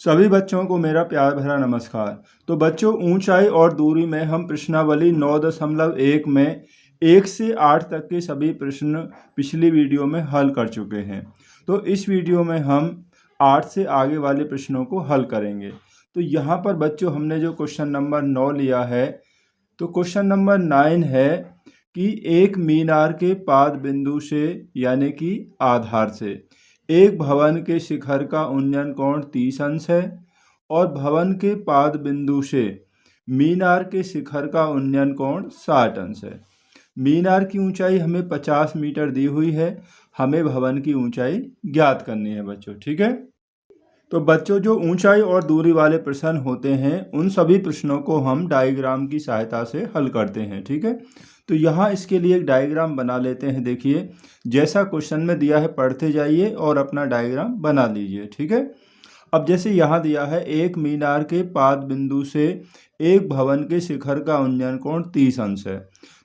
सभी बच्चों को मेरा प्यार भरा नमस्कार। तो बच्चों, ऊंचाई और दूरी में हम प्रश्नावली 9.1 में 1 से 8 तक के सभी प्रश्न पिछली वीडियो में हल कर चुके हैं। तो इस वीडियो में हम 8 से आगे वाले प्रश्नों को हल करेंगे। तो यहाँ पर बच्चों हमने जो क्वेश्चन नंबर 9 लिया है, तो क्वेश्चन नंबर 9 है कि एक मीनार के पाद बिंदु से यानी कि आधार से एक भवन के शिखर का उन्नयन कोण 30 अंश है और भवन के पाद बिंदु से मीनार के शिखर का उन्नयन कोण 60 अंश है। मीनार की ऊंचाई हमें 50 मीटर दी हुई है, हमें भवन की ऊंचाई ज्ञात करनी है बच्चों। ठीक है, तो बच्चों जो ऊंचाई और दूरी वाले प्रश्न होते हैं उन सभी प्रश्नों को हम डायग्राम की सहायता से हल करते हैं। ठीक है, तो यहाँ इसके लिए एक डायग्राम बना लेते हैं। देखिए, जैसा क्वेश्चन में दिया है पढ़ते जाइए और अपना डायग्राम बना लीजिए। ठीक है, अब जैसे यहाँ दिया है एक मीनार के पाद बिंदु से एक भवन के शिखर का उन्नयन कोण 30 अंश है।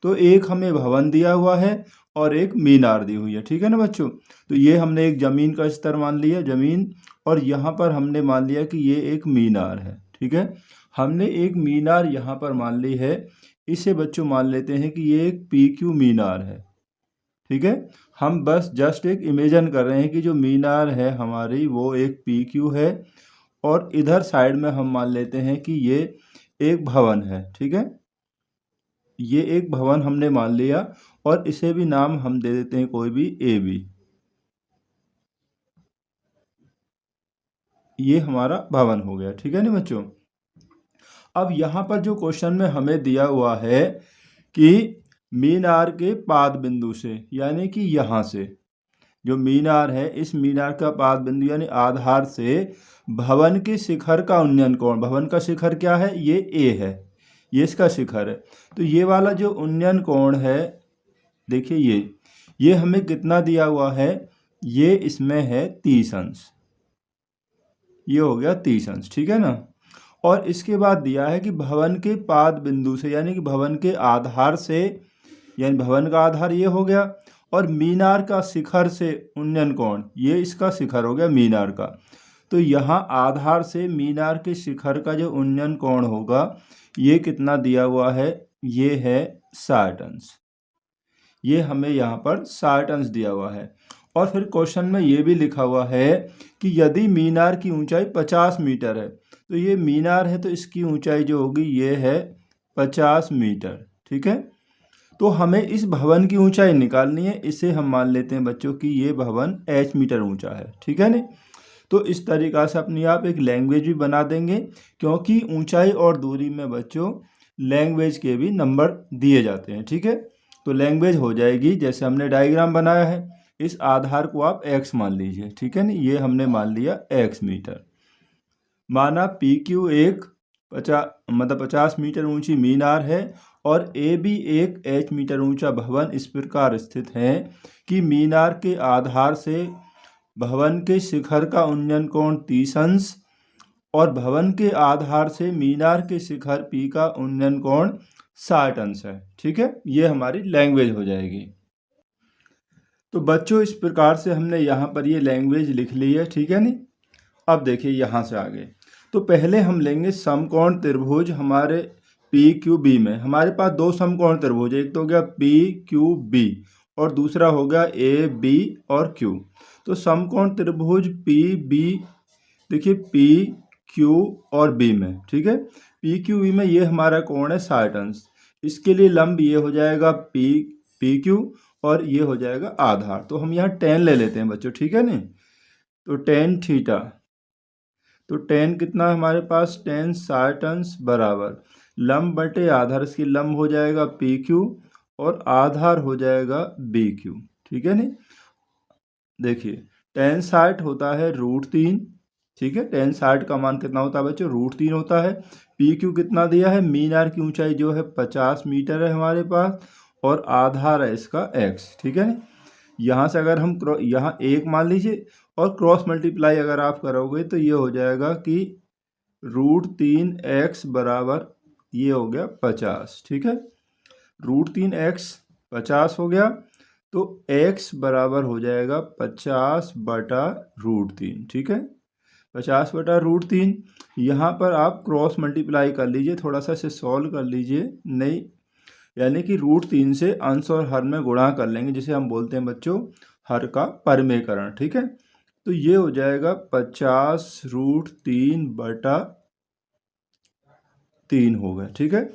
तो एक हमें भवन दिया हुआ है और एक मीनार दी हुई है। ठीक है ना बच्चों, तो ये हमने एक ज़मीन का स्तर मान लिया, ज़मीन, और यहाँ पर हमने मान लिया कि ये एक मीनार है। ठीक है, हमने एक मीनार यहाँ पर मान ली है, इसे बच्चों मान लेते हैं कि ये एक PQ मीनार है। ठीक है, हम बस जस्ट एक इमेजिन कर रहे हैं कि जो मीनार है हमारी वो एक PQ है और इधर साइड में हम मान लेते हैं कि ये एक भवन है। ठीक है, ये एक भवन हमने मान लिया और इसे भी नाम हम दे देते हैं कोई भी AB। ये हमारा भवन हो गया। ठीक है ना बच्चों, अब यहाँ पर जो क्वेश्चन में हमें दिया हुआ है कि मीनार के पाद बिंदु से यानी कि यहाँ से जो मीनार है, इस मीनार का पाद बिंदु यानी आधार से भवन के शिखर का उन्नयन कोण, भवन का शिखर क्या है, ये A है, ये इसका शिखर है। तो ये वाला जो उन्नयन कोण है, देखिए ये हमें कितना दिया हुआ है, ये इसमें है 30 अंश, ये हो गया 30 अंश। ठीक है ना, और इसके बाद दिया है कि भवन के पाद बिंदु से यानी कि भवन के आधार से, यानी भवन का आधार ये हो गया, और मीनार का शिखर से उन्नयन कोण, ये इसका शिखर हो गया मीनार का। तो यहाँ आधार से मीनार के शिखर का जो उन्नयन कोण होगा, ये कितना दिया हुआ है, ये है 60 अंश। ये हमें यहाँ पर 60 अंश दिया हुआ है। और फिर क्वेश्चन में ये भी लिखा हुआ है कि यदि मीनार की ऊंचाई 50 मीटर है, तो ये मीनार है तो इसकी ऊंचाई जो होगी ये है 50 मीटर। ठीक है, तो हमें इस भवन की ऊंचाई निकालनी है, इसे हम मान लेते हैं बच्चों कि ये भवन H मीटर ऊंचा है। ठीक है ना, तो इस तरीक़ा से अपनी आप एक लैंग्वेज भी बना देंगे, क्योंकि ऊंचाई और दूरी में बच्चों लैंग्वेज के भी नंबर दिए जाते हैं। ठीक है, तो लैंग्वेज हो जाएगी जैसे हमने डायग्राम बनाया है, इस आधार को आप X मान लीजिए। ठीक है ना, ये हमने मान लिया X मीटर। माना PQ एक 50 मीटर ऊंची मीनार है और AB एक H मीटर ऊंचा भवन इस प्रकार स्थित है कि मीनार के आधार से भवन के शिखर का उन्नयन कोण 30 अंश और भवन के आधार से मीनार के शिखर P का उन्नयन कोण 60 अंश है। ठीक है, ये हमारी लैंग्वेज हो जाएगी। तो बच्चों इस प्रकार से हमने यहाँ पर ये लैंग्वेज लिख ली है। ठीक है नी, अब देखिए यहाँ से आगे, तो पहले हम लेंगे समकोण त्रिभुज। हमारे PQB में हमारे पास दो समकोण त्रिभुज, एक तो हो गया PQB और दूसरा हो गया AB और Q। तो समकोण त्रिभुज PB, देखिए PQ और B में, ठीक है, PQB में ये हमारा कोण है 60 अंश। इसके लिए लंब ये हो जाएगा PQ और ये हो जाएगा आधार। तो हम यहाँ tan ले लेते हैं बच्चों। ठीक है नहीं, तो tan थीटा, तो tan कितना है हमारे पास, tan 60 अंश बराबर लंब बटे आधार, इसकी लंब हो जाएगा PQ और आधार हो जाएगा BQ। ठीक है नहीं, देखिए tan 60 होता है √3। ठीक है, tan 60 का मान कितना होता है बच्चों, √3 होता है। PQ कितना दिया है, मीनार की ऊंचाई जो है 50 मीटर है हमारे पास और आधार है इसका X। ठीक है, यहाँ से अगर हम यहाँ 1 मान लीजिए और क्रॉस मल्टीप्लाई अगर आप करोगे तो ये हो जाएगा कि √3x बराबर ये हो गया 50। ठीक है, √3x 50 हो गया, तो x बराबर हो जाएगा 50 बटा √3। ठीक है, 50/√3। यहाँ पर आप क्रॉस मल्टीप्लाई कर लीजिए, थोड़ा सा इसे सॉल्व कर लीजिए, नहीं यानी कि √3 से अंश और हर में गुणा कर लेंगे, जिसे हम बोलते हैं बच्चों हर का परिमेयकरण। ठीक है, तो ये हो जाएगा 50√3/3 हो गया। ठीक है,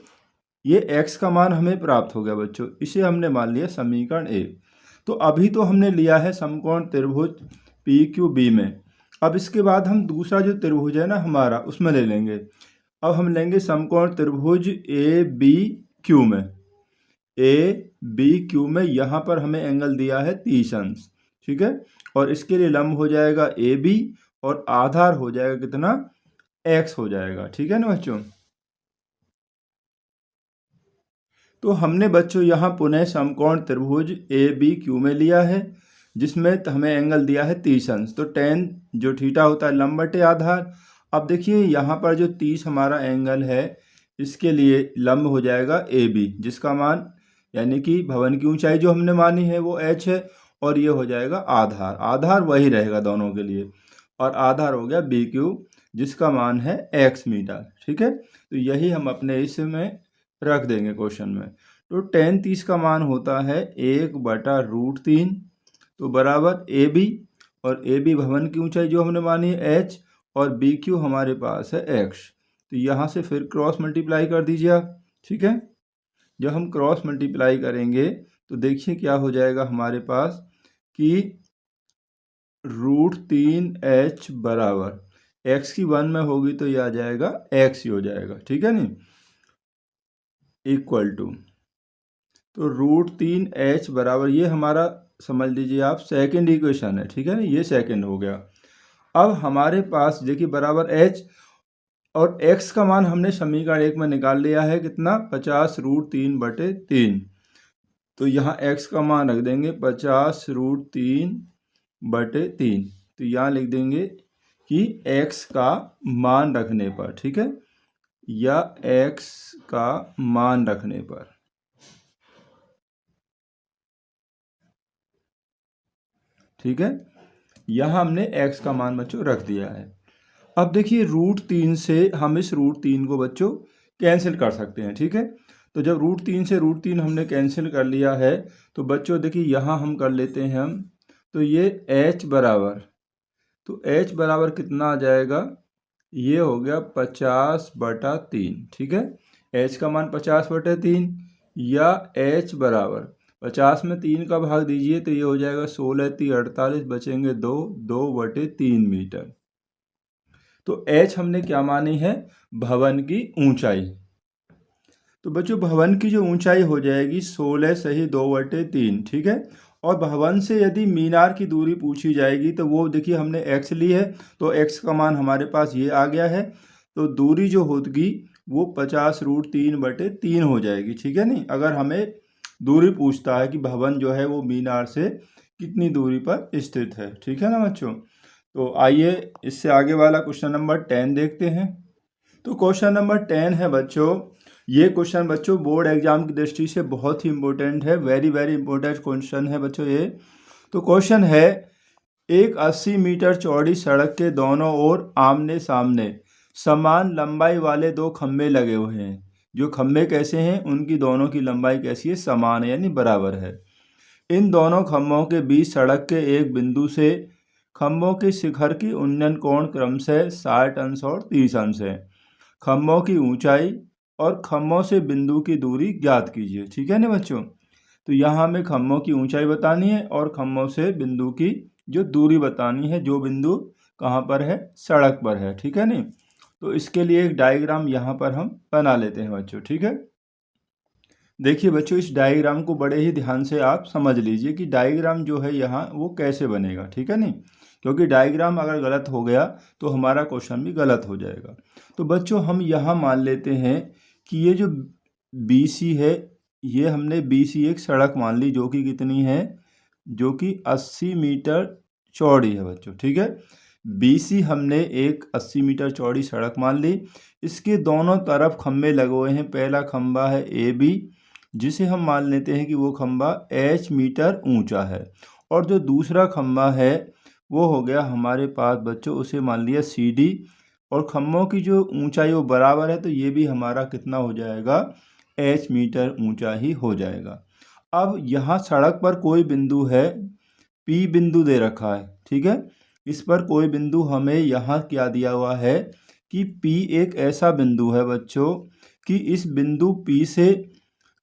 ये x का मान हमें प्राप्त हो गया बच्चों, इसे हमने मान लिया समीकरण ए। तो अभी तो हमने लिया है समकोण त्रिभुज PQB में। अब इसके बाद हम दूसरा जो त्रिभुज है ना हमारा, उसमें ले लेंगे। अब हम लेंगे समकोण त्रिभुज ABQ में। ABQ में यहाँ पर हमें एंगल दिया है 30 अंश। ठीक है, और इसके लिए लंब हो जाएगा AB और आधार हो जाएगा कितना, x हो जाएगा। ठीक है ना बच्चों, तो हमने बच्चों यहाँ पुनः समकोण त्रिभुज ABQ में लिया है, जिसमें हमें एंगल दिया है 30 अंश। तो tan जो थीटा होता है लंब बटे आधार। अब देखिए यहाँ पर जो 30 हमारा एंगल है, इसके लिए लंब हो जाएगा AB, जिसका मान यानी कि भवन की ऊंचाई जो हमने मानी है वो h है, और ये हो जाएगा आधार। आधार वही रहेगा दोनों के लिए, और आधार हो गया BQ, जिसका मान है x मीटर। ठीक है, तो यही हम अपने इसमें रख देंगे क्वेश्चन में। तो tan 30 का मान होता है 1/√3, तो बराबर AB, और AB भवन की ऊंचाई जो हमने मानी है h, और BQ हमारे पास है x। तो यहाँ से फिर क्रॉस मल्टीप्लाई कर दीजिए आप। ठीक है, जब हम क्रॉस मल्टीप्लाई करेंगे तो देखिए क्या हो जाएगा हमारे पास कि √3h बराबर x की 1 में होगी तो यह आ जाएगा x ही हो जाएगा। ठीक है नहीं, इक्वल टू, तो √3h बराबर, ये हमारा समझ लीजिए आप सेकंड इक्वेशन है। ठीक है ना, ये सेकंड हो गया। अब हमारे पास देखिए बराबर h, और x का मान हमने समीकरण 1 में निकाल लिया है कितना, 50√3/3। तो यहाँ x का मान रख देंगे 50√3/3। तो यहाँ लिख देंगे कि x का मान रखने पर, ठीक है, या x का मान रखने पर, ठीक है, यहाँ हमने x का मान बच्चों रख दिया है। अब देखिए √3 से हम इस √3 को बच्चों कैंसिल कर सकते हैं। ठीक है, तो जब √3 से √3 हमने कैंसिल कर लिया है, तो बच्चों देखिए यहाँ हम कर लेते हैं हम, तो ये h बराबर, तो h बराबर कितना आ जाएगा, ये हो गया 50/3। ठीक है, h का मान 50/3, या h बराबर 50 में 3 का भाग दीजिए तो ये हो जाएगा 16×3 = 48, बचेंगे 2/3 मीटर। तो h हमने क्या मानी है, भवन की ऊंचाई। तो बच्चों भवन की जो ऊंचाई हो जाएगी 16 सही 2/3। ठीक है, और भवन से यदि मीनार की दूरी पूछी जाएगी तो वो देखिए हमने x ली है, तो x का मान हमारे पास ये आ गया है। तो दूरी जो होगी वो 50√3/3 हो जाएगी। ठीक है नहीं, अगर हमें दूरी पूछता है कि भवन जो है वो मीनार से कितनी दूरी पर स्थित है। ठीक है ना बच्चों, तो आइए इससे आगे वाला क्वेश्चन नंबर 10 देखते हैं। तो क्वेश्चन नंबर 10 है बच्चों, ये क्वेश्चन बच्चों बोर्ड एग्जाम की दृष्टि से बहुत ही इंपॉर्टेंट है, वेरी वेरी इंपॉर्टेंट क्वेश्चन है बच्चों ये। तो क्वेश्चन है, एक 80 मीटर चौड़ी सड़क के दोनों ओर आमने सामने समान लंबाई वाले दो खंभे लगे हुए हैं। जो खंभे कैसे हैं, उनकी दोनों की लंबाई कैसी है, समान है यानी बराबर है। इन दोनों खंभों के बीच सड़क के एक बिंदु से खंभों के शिखर की उन्नयन कोण क्रमशः 60 अंश और 30 अंश है। खंभों की ऊंचाई और खंभों से बिंदु की दूरी ज्ञात कीजिए। ठीक है ना बच्चों, तो यहाँ हमें खंभों की ऊंचाई बतानी है और खंभों से बिंदु की जो दूरी बतानी है, जो बिंदु कहाँ पर है, सड़क पर है। ठीक है नहीं, तो इसके लिए एक डायग्राम यहाँ पर हम बना लेते हैं बच्चों। ठीक है, देखिए बच्चों इस डायग्राम को बड़े ही ध्यान से आप समझ लीजिए कि डायग्राम जो है यहाँ वो कैसे बनेगा। ठीक है नहीं, क्योंकि डायग्राम अगर गलत हो गया तो हमारा क्वेश्चन भी गलत हो जाएगा। तो बच्चों हम यहाँ मान लेते हैं कि ये जो BC है, ये हमने BC एक सड़क मान ली जो कि कितनी है, जो कि 80 मीटर चौड़ी है बच्चों। ठीक है, BC हमने एक 80 मीटर चौड़ी सड़क मान ली। इसके दोनों तरफ खंभे लगे हुए हैं। पहला खंभा है AB, जिसे हम मान लेते हैं कि वो खंभा h मीटर ऊंचा है, और जो दूसरा खंभा है वो हो गया हमारे पास बच्चों, उसे मान लिया CD, और खम्भों की जो ऊंचाई वो बराबर है, तो ये भी हमारा कितना हो जाएगा, H मीटर ऊंचा ही हो जाएगा। अब यहाँ सड़क पर कोई बिंदु है, P बिंदु दे रखा है, ठीक है। इस पर कोई बिंदु हमें यहाँ क्या दिया हुआ है कि P एक ऐसा बिंदु है बच्चों कि इस बिंदु P से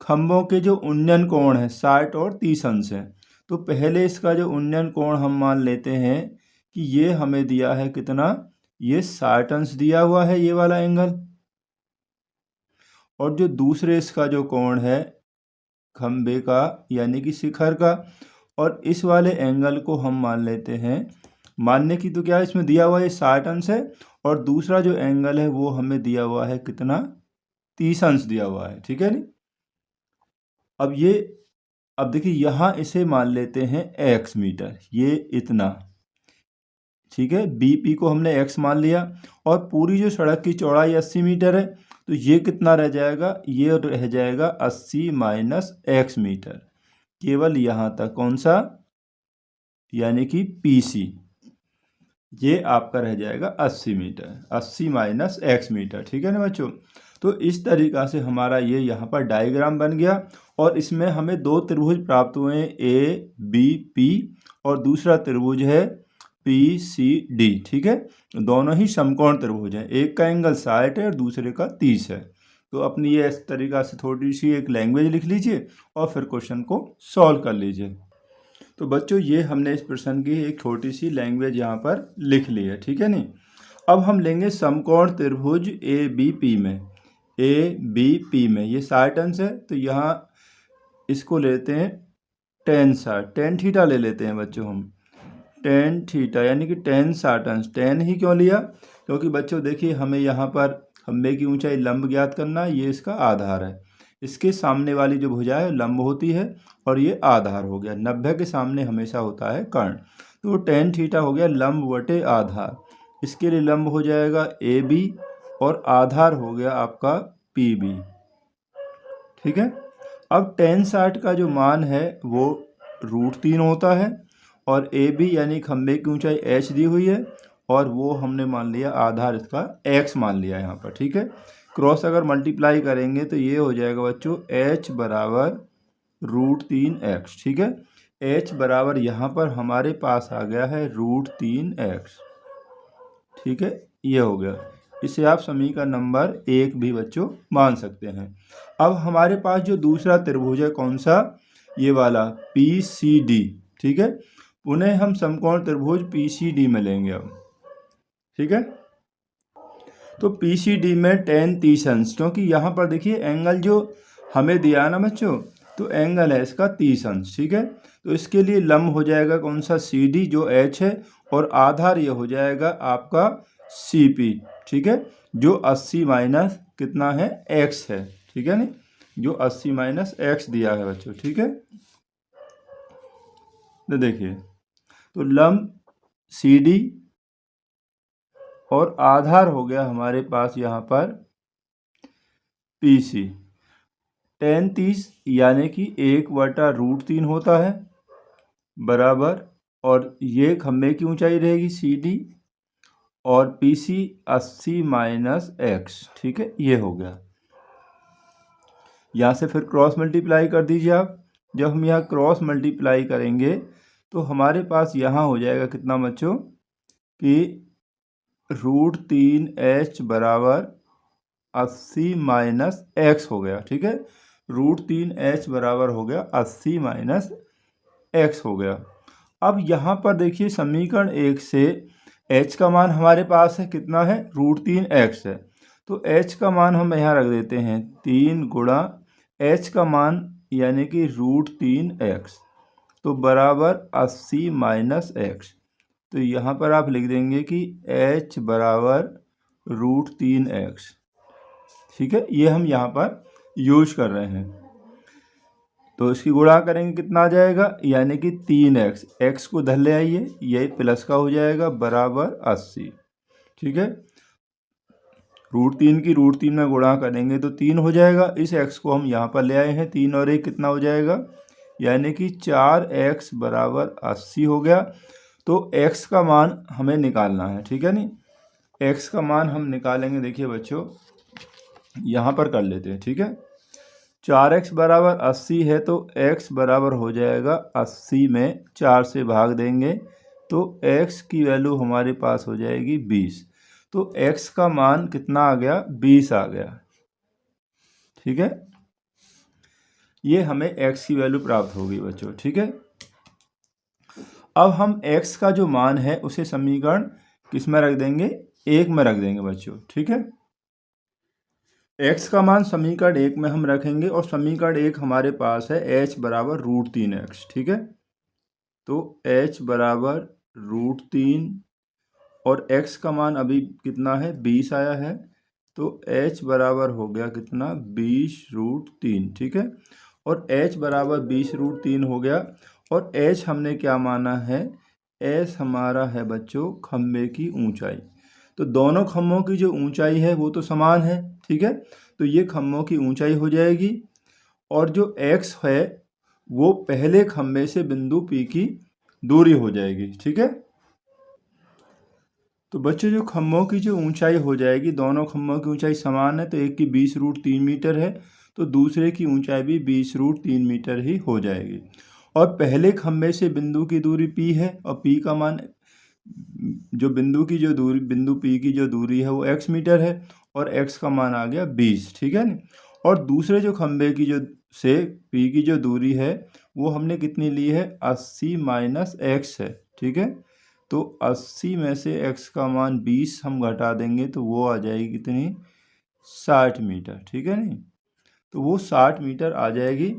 खम्भों के जो उन्नयन कोण है 60 और 30 अंश है। तो पहले इसका जो उन्नयन कोण हम मान लेते हैं कि ये हमें दिया है कितना, ये 60 अंश दिया हुआ है, ये वाला एंगल। और जो दूसरे इसका जो कोण है खम्भे का यानी कि शिखर का, और इस वाले एंगल को हम मान लेते हैं, मानने की तो क्या है, इसमें दिया हुआ है 60 अंश है, और दूसरा जो एंगल है वो हमें दिया हुआ है कितना, 30 अंश दिया हुआ है, ठीक है नी। अब देखिए यहाँ इसे मान लेते हैं x मीटर, ये इतना, ठीक है। BP को हमने x मान लिया, और पूरी जो सड़क की चौड़ाई 80 मीटर है, तो ये कितना रह जाएगा, ये रह जाएगा 80 माइनस x मीटर, केवल यहाँ तक, कौन सा, यानी कि PC, ये आपका रह जाएगा 80 मीटर, 80 माइनस x मीटर, ठीक है ना बच्चों। तो इस तरीक़ा से हमारा ये यहाँ पर डायग्राम बन गया, और इसमें हमें दो त्रिभुज प्राप्त हुए, ABP, और दूसरा त्रिभुज है PCD, ठीक है। दोनों ही समकोण त्रिभुज हैं, एक का एंगल 60 है और दूसरे का 30 है। तो अपनी ये इस तरीक़ा से थोड़ी सी एक लैंग्वेज लिख लीजिए और फिर क्वेश्चन को सॉल्व कर लीजिए। तो बच्चों ये हमने इस प्रश्न की एक छोटी सी लैंग्वेज यहाँ पर लिख ली है, ठीक है नहीं। अब हम लेंगे समकोण त्रिभुज ABP में, ABP में ये 60 अंश है, तो यहाँ इसको लेते हैं tan थीटा ले लेते हैं बच्चों हम, tan थीटा यानी कि tan 60 अंश। tan ही क्यों लिया, क्योंकि बच्चों देखिए हमें यहाँ पर खंभे की ऊंचाई लंब ज्ञात करना, ये इसका आधार है, इसके सामने वाली जो भुजा है लंब होती है और ये आधार हो गया, 90 के सामने हमेशा होता है कर्ण, तो tan थीटा हो गया लंब बटे आधार, इसके लिए लंब हो जाएगा AB और आधार हो गया आपका PB, ठीक है। अब tan 60 का जो मान है वो √3 होता है, और AB यानी खंभे की ऊंचाई H दी हुई है, और वो हमने मान लिया आधार इसका X मान लिया यहाँ पर, ठीक है। क्रॉस अगर मल्टीप्लाई करेंगे तो ये हो जाएगा बच्चों H बराबर √3x, ठीक है। H बराबर यहाँ पर हमारे पास आ गया है √3x, ठीक है, ये हो गया। इसे आप समीकरण नंबर 1 भी बच्चों मान सकते हैं। अब हमारे पास जो दूसरा त्रिभुज है कौन सा, ये वाला PCD, ठीक है, उन्हें हम समकोण त्रिभुज PCD में लेंगे अब, ठीक है। तो PCD में tan 30 अंश, क्योंकि यहाँ पर देखिए एंगल जो हमें दिया ना बच्चों, तो एंगल है इसका 30 अंश, ठीक है। तो इसके लिए लंब हो जाएगा कौन सा, CD जो H है, और आधार ये हो जाएगा आपका CP, ठीक है, जो 80 माइनस कितना है X है, ठीक है, नहीं, जो 80 माइनस X दिया है बच्चों, ठीक है। तो देखिए, तो लंब CD और आधार हो गया हमारे पास यहाँ पर PC, tan 30 यानी कि 1/√3 होता है बराबर, और ये खंभे की ऊंचाई रहेगी CD, और PC 80 माइनस X, ठीक है, ये हो गया। यहाँ से फिर क्रॉस मल्टीप्लाई कर दीजिए आप, जब हम यहाँ क्रॉस मल्टीप्लाई करेंगे तो हमारे पास यहाँ हो जाएगा कितना बच्चों कि √3h बराबर 80 माइनस x हो गया, ठीक है। √3h बराबर हो गया 80 माइनस x हो गया। अब यहाँ पर देखिए समीकरण 1 से h का मान हमारे पास है कितना है, √3x है, तो h का मान हम यहाँ रख देते हैं 3 गुणा h का मान यानी कि √3x, तो बराबर 80 माइनस x। तो यहाँ पर आप लिख देंगे कि h बराबर √3x, ठीक है, ये हम यहाँ पर यूज कर रहे हैं। तो इसकी गुणा करेंगे कितना आ जाएगा, यानी कि 3x, x को धर ले आइए, ये प्लस का हो जाएगा बराबर 80, ठीक है। √3 की √3 में गुणा करेंगे तो 3 हो जाएगा, इस x को हम यहाँ पर ले आए हैं, 3 और 1 कितना हो जाएगा, यानी कि 4x बराबर 80 हो गया। तो x का मान हमें निकालना है, ठीक है नहीं। x का मान हम निकालेंगे, देखिए बच्चों यहाँ पर कर लेते हैं, ठीक है। 4x बराबर 80 है तो x बराबर हो जाएगा 80 में 4 से भाग देंगे तो x की वैल्यू हमारे पास हो जाएगी 20। तो x का मान कितना आ गया, 20 आ गया, ठीक है। ये हमें x की वैल्यू प्राप्त होगी बच्चों, ठीक है। अब हम x का जो मान है उसे समीकरण किस में रख देंगे, 1 में रख देंगे बच्चों, ठीक है। x का मान समीकरण 1 में हम रखेंगे और समीकरण 1 हमारे पास है h बराबर √3x, ठीक है। तो h बराबर √3 और x का मान अभी कितना है, 20 आया है, तो h बराबर हो गया कितना, 20√3, ठीक है। और h बराबर 20√3 हो गया और h हमने क्या माना है, h हमारा है बच्चों खम्भे की ऊंचाई। तो दोनों खम्भों की जो ऊंचाई है वो तो समान है, ठीक है। तो ये खम्भों की ऊंचाई हो जाएगी और जो x है वो पहले खम्भे से बिंदु P की दूरी हो जाएगी, ठीक है। तो बच्चों जो खम्भों की जो ऊंचाई हो जाएगी, दोनों खम्भों की ऊंचाई समान है, तो एक की 20√3 मीटर है तो दूसरे की ऊंचाई भी 20√3 मीटर ही हो जाएगी। और पहले खम्भे से बिंदु की दूरी P है और P का मान, जो बिंदु की जो दूरी, बिंदु P की जो दूरी है वो x मीटर है और x का मान आ गया 20, ठीक है ना। और दूसरे जो खम्भे की जो से P की जो दूरी है वो हमने कितनी ली है, 80 माइनस x है, ठीक है। तो 80 में से x का मान 20 हम घटा देंगे तो वो आ जाएगी कितनी, 60 मीटर, ठीक है नहीं। तो वो 60 मीटर आ जाएगी।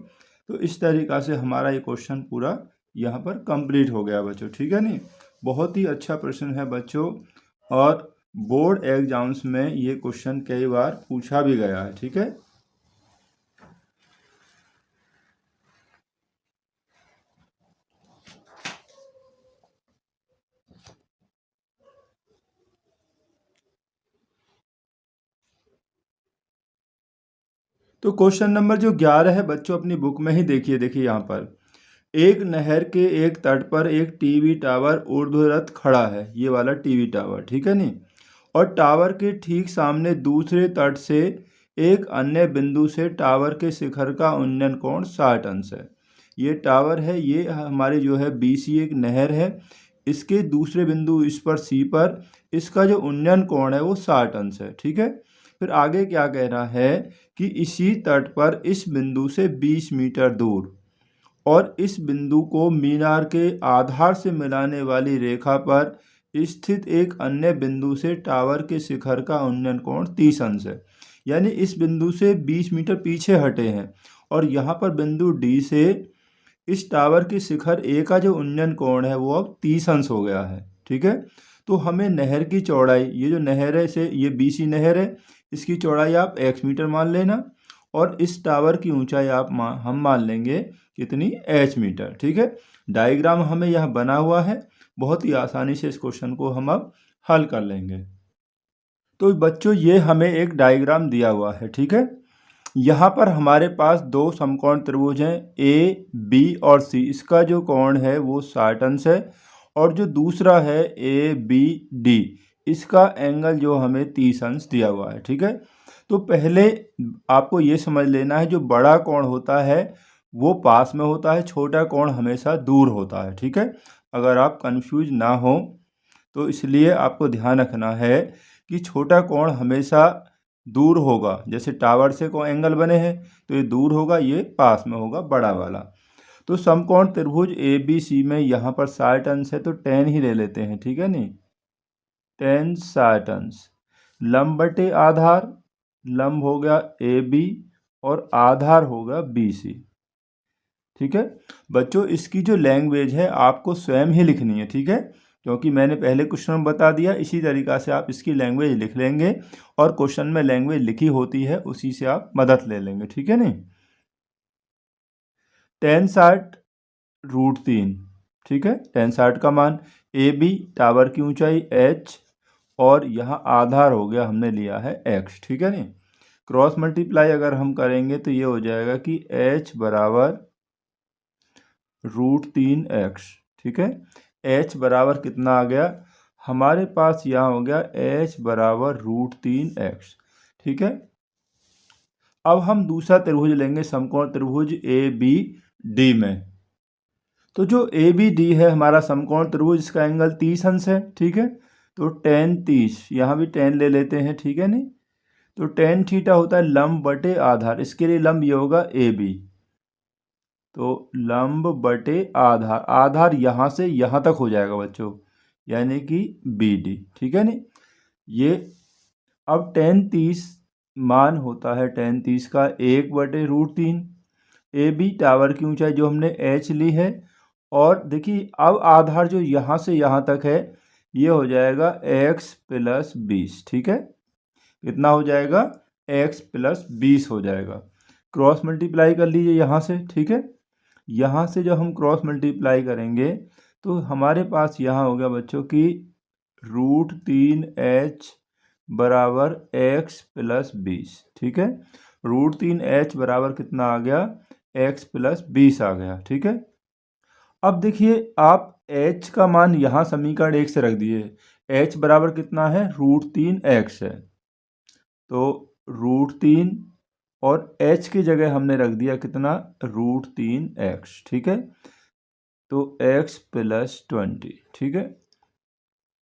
तो इस तरीक़ा से हमारा ये क्वेश्चन पूरा यहाँ पर कंप्लीट हो गया बच्चों, ठीक है नहीं। बहुत ही अच्छा प्रश्न है बच्चों और बोर्ड एग्जाम्स में ये क्वेश्चन कई बार पूछा भी गया है, ठीक है। तो क्वेश्चन नंबर जो 11 है बच्चों अपनी बुक में ही देखिए, देखिए यहाँ पर एक नहर के एक तट पर एक टीवी टावर ऊर्ध्वरत खड़ा है, ये वाला टीवी टावर, ठीक है नहीं। और टावर के ठीक सामने दूसरे तट से एक अन्य बिंदु से टावर के शिखर का उन्नयन कोण 60 अंश है। ये टावर है, ये हमारी जो है BC एक नहर है, इसके दूसरे बिंदु इस पर C पर इसका जो उन्नयन कोण है वो 60 अंश है, ठीक है। फिर आगे क्या कह रहा है कि इसी तट पर इस बिंदु से 20 मीटर दूर और इस बिंदु को मीनार के आधार से मिलाने वाली रेखा पर स्थित एक अन्य बिंदु से टावर के शिखर का उन्नयन कोण 30 अंश है। यानी इस बिंदु से 20 मीटर पीछे हटे हैं और यहाँ पर बिंदु D से इस टावर के शिखर A का जो उन्नयन कोण है वो अब 30 अंश हो गया है, ठीक है। तो हमें नहर की चौड़ाई, ये जो नहर है से ये BC नहर है, इसकी चौड़ाई आप x मीटर मान लेना और इस टावर की ऊंचाई हम मान लेंगे कितनी, h मीटर, ठीक है। डायग्राम हमें यह बना हुआ है, बहुत ही आसानी से इस क्वेश्चन को हम अब हल कर लेंगे। तो बच्चों ये हमें एक डायग्राम दिया हुआ है, ठीक है। यहाँ पर हमारे पास दो समकोण त्रिभुज हैं AB और C, इसका जो कोण है वो 60 अंश है और जो दूसरा है ABD, इसका एंगल जो हमें 30 अंश दिया हुआ है, ठीक है। तो पहले आपको ये समझ लेना है जो बड़ा कोण होता है वो पास में होता है, छोटा कोण हमेशा दूर होता है, ठीक है। अगर आप कंफ्यूज ना हो तो इसलिए आपको ध्यान रखना है कि छोटा कोण हमेशा दूर होगा, जैसे टावर से को एंगल बने हैं तो ये दूर होगा, ये पास में होगा बड़ा वाला। तो समकोण त्रिभुज ABC में यहाँ पर 60 अंश है तो tan ही ले लेते हैं, ठीक है नहीं, tan 60 अंश। लंब बटे आधार, लंब हो गया AB और आधार होगा BC, ठीक है। बच्चों इसकी जो लैंग्वेज है आपको स्वयं ही लिखनी है, ठीक है, क्योंकि मैंने पहले क्वेश्चन में बता दिया। इसी तरीक़ा से आप इसकी लैंग्वेज लिख लेंगे और क्वेश्चन में लैंग्वेज लिखी होती है उसी से आप मदद ले लेंगे, ठीक है नहीं। tan 60√3, ठीक है। tan 60 का मान AB, टावर की ऊंचाई h और यहाँ आधार हो गया हमने लिया है x, ठीक है नहीं। क्रॉस मल्टीप्लाई अगर हम करेंगे तो ये हो जाएगा कि h बराबर √3x, ठीक है। h बराबर कितना आ गया हमारे पास, यहाँ हो गया h बराबर √3x। ठीक है, अब हम दूसरा त्रिभुज लेंगे, समकोण त्रिभुज ABD में। तो जो ABD है हमारा समकोण त्रिभुज, इसका एंगल 30 अंश है। ठीक है, तो tan 30, यहाँ भी tan ले लेते हैं। ठीक है नहीं, तो tan थीटा होता है लंब बटे आधार, इसके लिए लंब ये होगा AB। तो लंब बटे आधार, आधार यहाँ से यहाँ तक हो जाएगा बच्चों, यानी कि BD। ठीक है नहीं, ये अब tan 30 मान होता है tan 30 का 1/√3। AB टावर की ऊंचाई जो हमने h ली है, और देखिए अब आधार जो यहाँ से यहाँ तक है ये हो जाएगा x + 20। ठीक है, कितना हो जाएगा x + 20 हो जाएगा। क्रॉस मल्टीप्लाई कर लीजिए यहाँ से। ठीक है, यहाँ से जब हम क्रॉस मल्टीप्लाई करेंगे तो हमारे पास यहाँ हो गया बच्चों की √3h बराबर x + 20। ठीक है, √3h बराबर कितना आ गया, x + 20 आ गया। ठीक है, अब देखिए आप h का मान यहाँ समीकरण 1 से रख दिए, h बराबर कितना है, √3x है। तो √3 और h की जगह हमने रख दिया कितना, √3x। ठीक है, तो x + 20। ठीक है,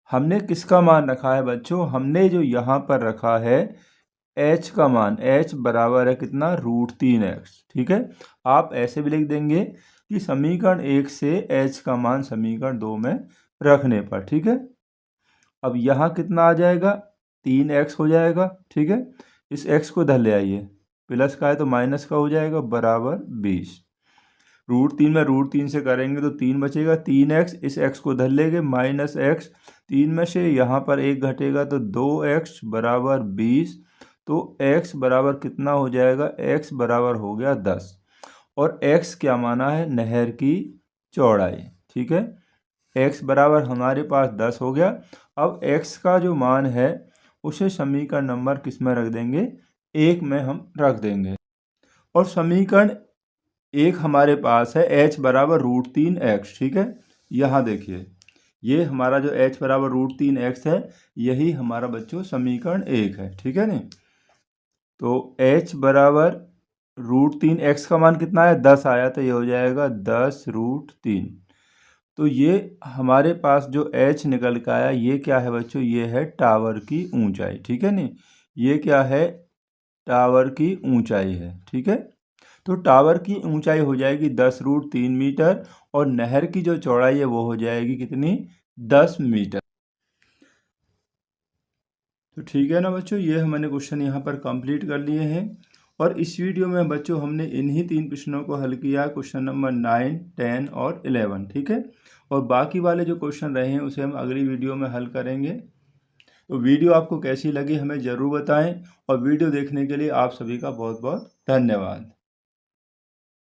हमने किसका मान रखा है बच्चों, हमने जो यहाँ पर रखा है h का मान, h बराबर है कितना, √3x। ठीक है, आप ऐसे भी लिख देंगे कि समीकरण 1 से h का मान समीकरण 2 में रखने पर। ठीक है, अब यहाँ कितना आ जाएगा, 3x हो जाएगा। ठीक है, इस x को इधर ले आइए, प्लस का है तो माइनस का हो जाएगा, बराबर 20। √3 में √3 से करेंगे तो 3 बचेगा, 3x, इस x को इधर ले गए, -x, 3 में से यहाँ पर 1 घटेगा तो 2x बराबर 20। तो x बराबर कितना हो जाएगा, x बराबर हो गया 10। और x क्या माना है, नहर की चौड़ाई। ठीक है, x बराबर हमारे पास 10 हो गया। अब x का जो मान है उसे समीकरण नंबर किस में रख देंगे, 1 में हम रख देंगे। और समीकरण 1 हमारे पास है h बराबर √3x। ठीक है, यहाँ देखिए ये हमारा जो h बराबर √3x है, यही हमारा बच्चों समीकरण 1 है। ठीक है नहीं, तो h बराबर √3x का मान कितना है, 10 आया, तो ये हो जाएगा 10√3। तो ये हमारे पास जो h निकल के आया, ये क्या है बच्चों, ये है टावर की ऊंचाई। ठीक है नहीं, ये क्या है, टावर की ऊंचाई है। ठीक है, तो टावर की ऊंचाई हो जाएगी 10√3 मीटर, और नहर की जो चौड़ाई है वो हो जाएगी कितनी, 10 मीटर। तो ठीक है ना बच्चों, ये मैंने क्वेश्चन यहाँ पर कंप्लीट कर लिए हैं। और इस वीडियो में बच्चों हमने इन्हीं 3 प्रश्नों को हल किया, क्वेश्चन नंबर 9, 10 और 11। ठीक है, और बाकी वाले जो क्वेश्चन रहे हैं उसे हम अगली वीडियो में हल करेंगे। तो वीडियो आपको कैसी लगी हमें ज़रूर बताएं, और वीडियो देखने के लिए आप सभी का बहुत बहुत धन्यवाद।